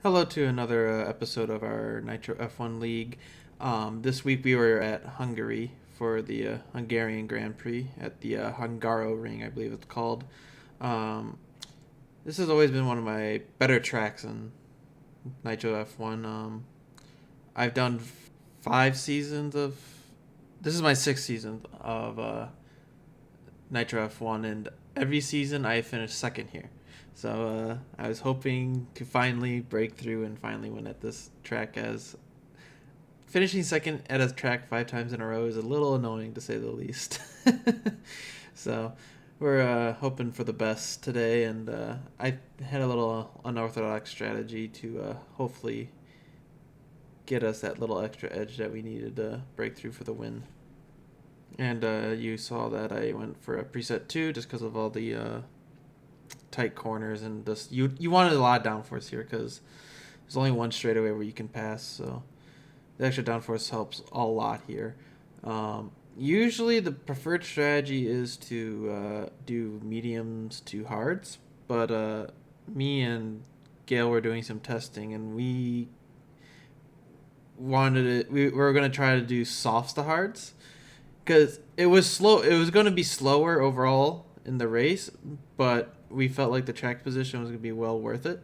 Hello to another episode of our Nitro F1 League. This week we were at Hungary for the Hungarian Grand Prix at the Hungaro Ring, I believe it's called. Um, this has always been one of my better tracks in Nitro F1. I've done 5 seasons of. This is my sixth season of Nitro F1, and every season I finished second here. So I was hoping to finally break through and finally win at this track, as finishing second at a track 5 times in a row is a little annoying to say the least. So we're hoping for the best today, and I had a little unorthodox strategy to hopefully get us that little extra edge that we needed to break through for the win. And you saw that I went for a preset 2 just because of all the tight corners, and just you wanted a lot of downforce here because there's only one straightaway where you can pass, so the extra downforce helps a lot here. Usually the preferred strategy is to do mediums to hards, but me and Gail were doing some testing, and we wanted it. We were going to try to do softs to hards because it was slow. It was going to be slower overall in the race, but we felt like the track position was going to be well worth it,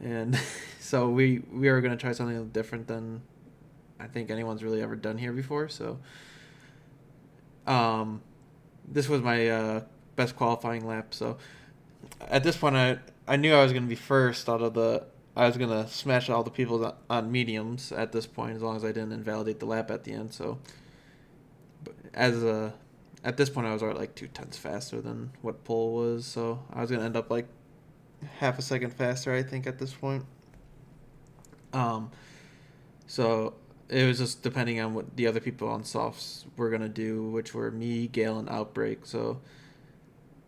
and so we were going to try something different than I think anyone's really ever done here before. So this was my best qualifying lap. So at this point, I knew I was going to be first out of the. I was going to smash all the people on mediums at this point, as long as I didn't invalidate the lap at the end. So at this point, I was already like 2 tenths faster than what pole was, so I was gonna end up like half a second faster, I think, at this point. Um, so it was just depending on what the other people on softs were gonna do, which were me, Gale, and Outbreak. So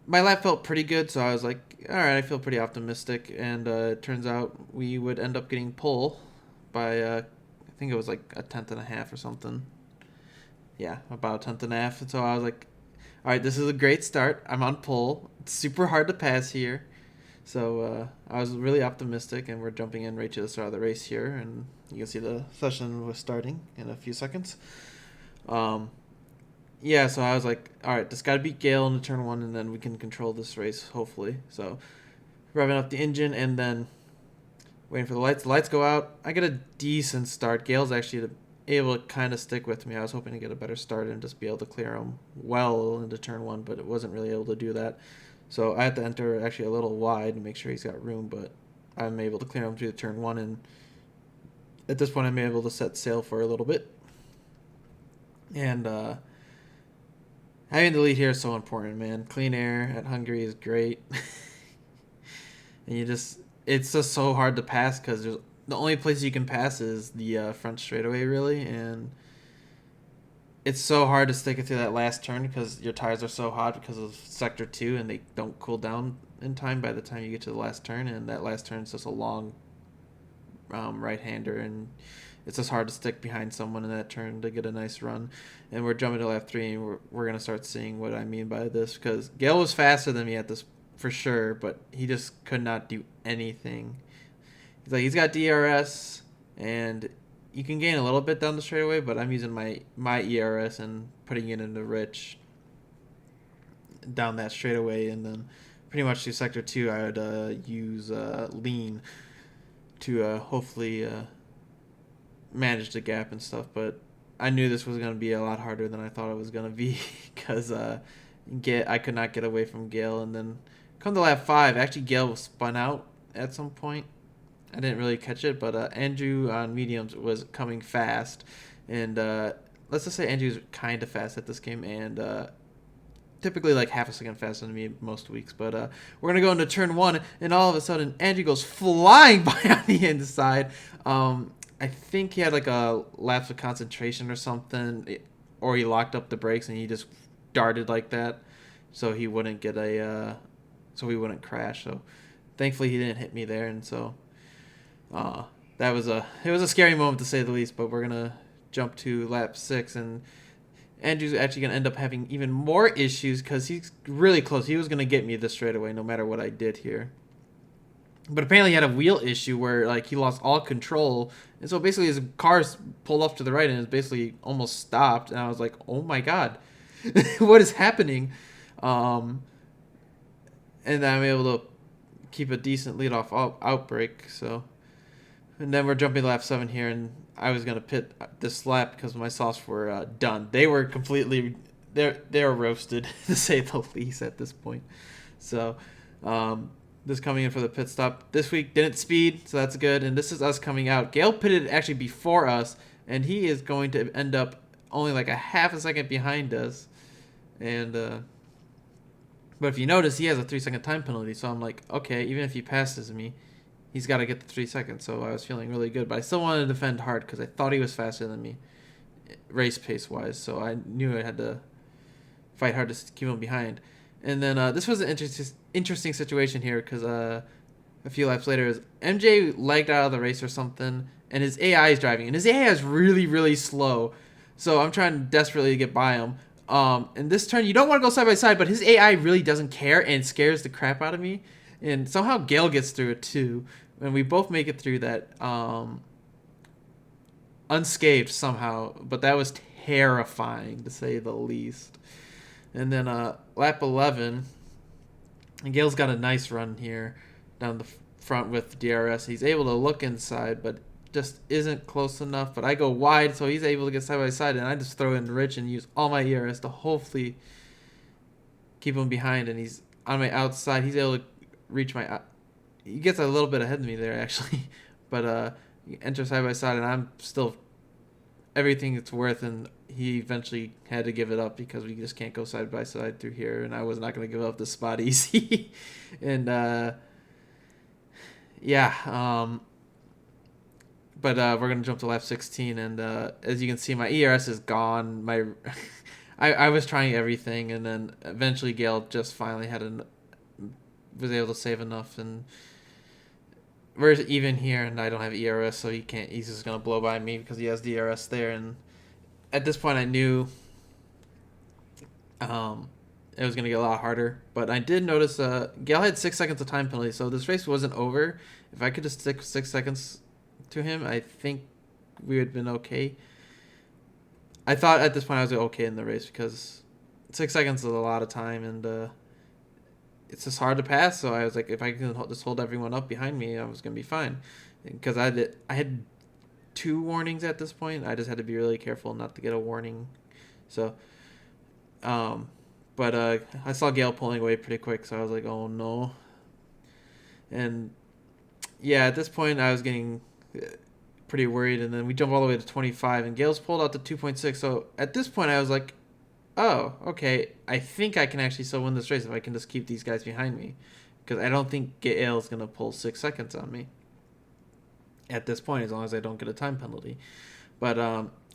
my lap felt pretty good, so I was like, all right, I feel pretty optimistic, and it turns out we would end up getting pole by I think it was like a tenth and a half or something. Yeah, about a tenth and a half. And so I was like, all right, this is a great start. I'm on pole. It's super hard to pass here. So I was really optimistic, and we're jumping in right to the start of the race here. And you can see the session was starting in a few seconds. Um, yeah, so I was like, all right, just got to beat Gale into turn one, and then we can control this race, hopefully. So revving up the engine, and then waiting for the lights. The lights go out. I get a decent start. Gale's actually able to kind of stick with me. I was hoping to get a better start and just be able to clear him well into turn one, but it wasn't really able to do that. So I had to enter actually a little wide to make sure he's got room, but I'm able to clear him through the turn one, and at this point I'm able to set sail for a little bit. And having the lead here is so important, man. Clean air at Hungary is great. And it's just so hard to pass because the only place you can pass is the front straightaway, really, and it's so hard to stick it through that last turn because your tires are so hot because of sector 2, and they don't cool down in time by the time you get to the last turn, and that last turn is just a long right-hander, and it's just hard to stick behind someone in that turn to get a nice run. And we're jumping to lap 3, and we're going to start seeing what I mean by this, because Gale was faster than me at this for sure, but he just could not do anything. He's got DRS, and you can gain a little bit down the straightaway, but I'm using my ERS and putting it into Rich down that straightaway, and then pretty much through sector 2 I would use lean to hopefully manage the gap and stuff. But I knew this was going to be a lot harder than I thought it was going to be because I could not get away from Gale. And then come to lap 5, actually Gale was spun out at some point. I didn't really catch it, but Andrew on mediums was coming fast, and let's just say Andrew's kind of fast at this game, and typically like half a second faster than me most weeks. But we're gonna go into turn 1, and all of a sudden Andrew goes flying by on the inside. I think he had like a lapse of concentration or something, or he locked up the brakes and he just darted like that, so he wouldn't get so he wouldn't crash. So thankfully he didn't hit me there, and so. It was a scary moment to say the least, but we're gonna jump to lap 6, and Andrew's actually gonna end up having even more issues because he's really close. He was gonna get me this straight away no matter what I did here. But apparently he had a wheel issue where like he lost all control, and so basically his car's pulled off to the right and is basically almost stopped. And I was like, oh my god, what is happening? Um, and I'm able to keep a decent lead off outbreak. So, and then we're jumping to lap 7 here, and I was gonna pit this lap because my softs were done. They were completely they're roasted to say the least at this point. So, this coming in for the pit stop this week didn't speed, so that's good. And this is us coming out. Gale pitted actually before us, and he is going to end up only like a half a second behind us. And but if you notice, he has a 3-second time penalty. So I'm like, okay, even if he passes me, he's got to get the 3 seconds. So I was feeling really good, but I still wanted to defend hard because I thought he was faster than me, race pace wise. So I knew I had to fight hard to keep him behind. And then this was an interesting situation here because a few laps later, MJ lagged out of the race or something, and his AI is driving, and his AI is really, really slow. So I'm trying desperately to get by him. In this turn, you don't want to go side by side, but his AI really doesn't care and scares the crap out of me. And somehow Gale gets through it too, and we both make it through that unscathed somehow. But that was terrifying to say the least. And then lap 11, and Gale's got a nice run here down the front with DRS. He's able to look inside, but just isn't close enough. But I go wide, so he's able to get side by side, and I just throw in Rich and use all my ERS to hopefully keep him behind. And he's on my outside. He's able to reach my... He gets a little bit ahead of me there, actually. But he enters side by side, and I'm still everything it's worth, and he eventually had to give it up because we just can't go side by side through here, and I was not going to give up the spot easy. And but we're going to jump to lap 16, and as you can see, my ERS is gone. My I was trying everything, and then eventually Gale just finally was able to save enough, and we're even here, and I don't have ERS, so he's just going to blow by me because he has DRS there. And at this point I knew it was going to get a lot harder, but I did notice Gale had 6 seconds of time penalty, so this race wasn't over. If I could just stick 6 seconds to him, I think we would have been okay. I thought at this point I was okay in the race because 6 seconds is a lot of time, and it's just hard to pass. So I was like, if I can just hold everyone up behind me, I was going to be fine. Because I had 2 warnings at this point. I just had to be really careful not to get a warning. So, but I saw Gale pulling away pretty quick, so I was like, oh no. And yeah, at this point I was getting pretty worried, and then we jump all the way to 25, and Gale's pulled out to 2.6. So at this point I was like, oh, okay, I think I can actually still win this race if I can just keep these guys behind me, because I don't think Gale's going to pull 6 seconds on me at this point, as long as I don't get a time penalty. But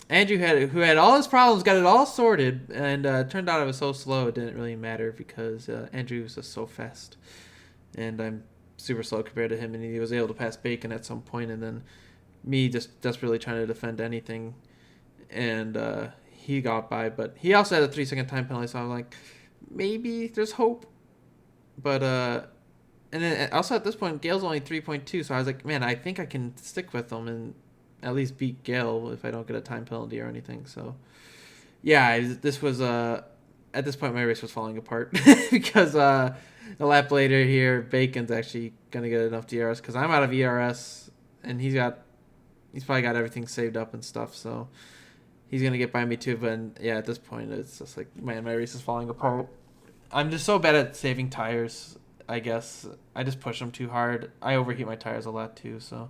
Andrew, who had all his problems, got it all sorted, and turned out I was so slow it didn't really matter because Andrew was just so fast, and I'm super slow compared to him, and he was able to pass Bacon at some point, and then me just desperately trying to defend anything, and he got by, but he also had a 3-second time penalty, so I'm like, maybe there's hope. But and then also at this point, Gale's only 3.2, so I was like, man, I think I can stick with him and at least beat Gale if I don't get a time penalty or anything. So yeah, this was at this point my race was falling apart because a lap later here, Bacon's actually gonna get enough DRS because I'm out of ERS, and he's probably got everything saved up and stuff, so he's going to get by me too. But yeah, at this point, it's just like, man, my race is falling apart. I'm just so bad at saving tires, I guess. I just push them too hard. I overheat my tires a lot too. So,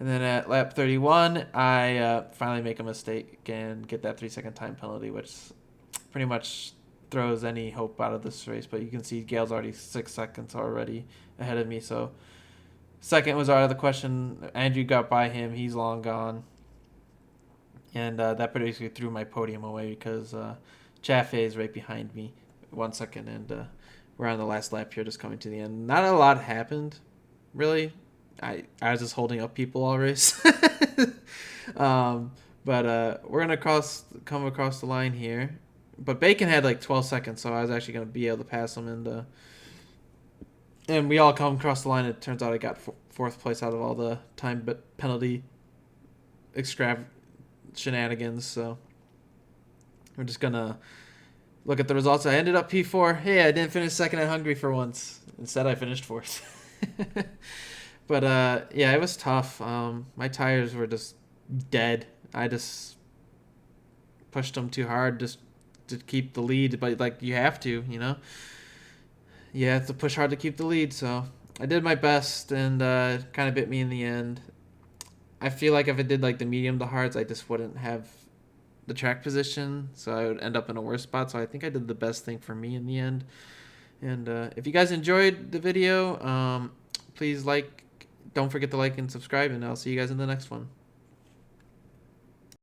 and then at lap 31, I finally make a mistake and get that 3-second time penalty, which pretty much throws any hope out of this race. But you can see Gale's already 6 seconds already ahead of me. So second was out of the question. Andrew got by him. He's long gone. And that basically threw my podium away because Chaffee is right behind me 1 second, and we're on the last lap here, just coming to the end. Not a lot happened, really. I was just holding up people all race. But we're going to come across the line here. But Bacon had like 12 seconds, so I was actually going to be able to pass him, and And we all come across the line. It turns out I got fourth place out of all the time penalty shenanigans. So we're just gonna look at the results. I ended up P4. Hey, I didn't finish second at Hungary for once. Instead, I finished fourth. But yeah, it was tough. My tires were just dead. I just pushed them too hard just to keep the lead. But like you have to, you know, you have to push hard to keep the lead. So I did my best, and kind of bit me in the end. I feel like if I did like the medium to hards, I just wouldn't have the track position, so I would end up in a worse spot. So I think I did the best thing for me in the end. And if you guys enjoyed the video, please don't forget to like and subscribe, and I'll see you guys in the next one.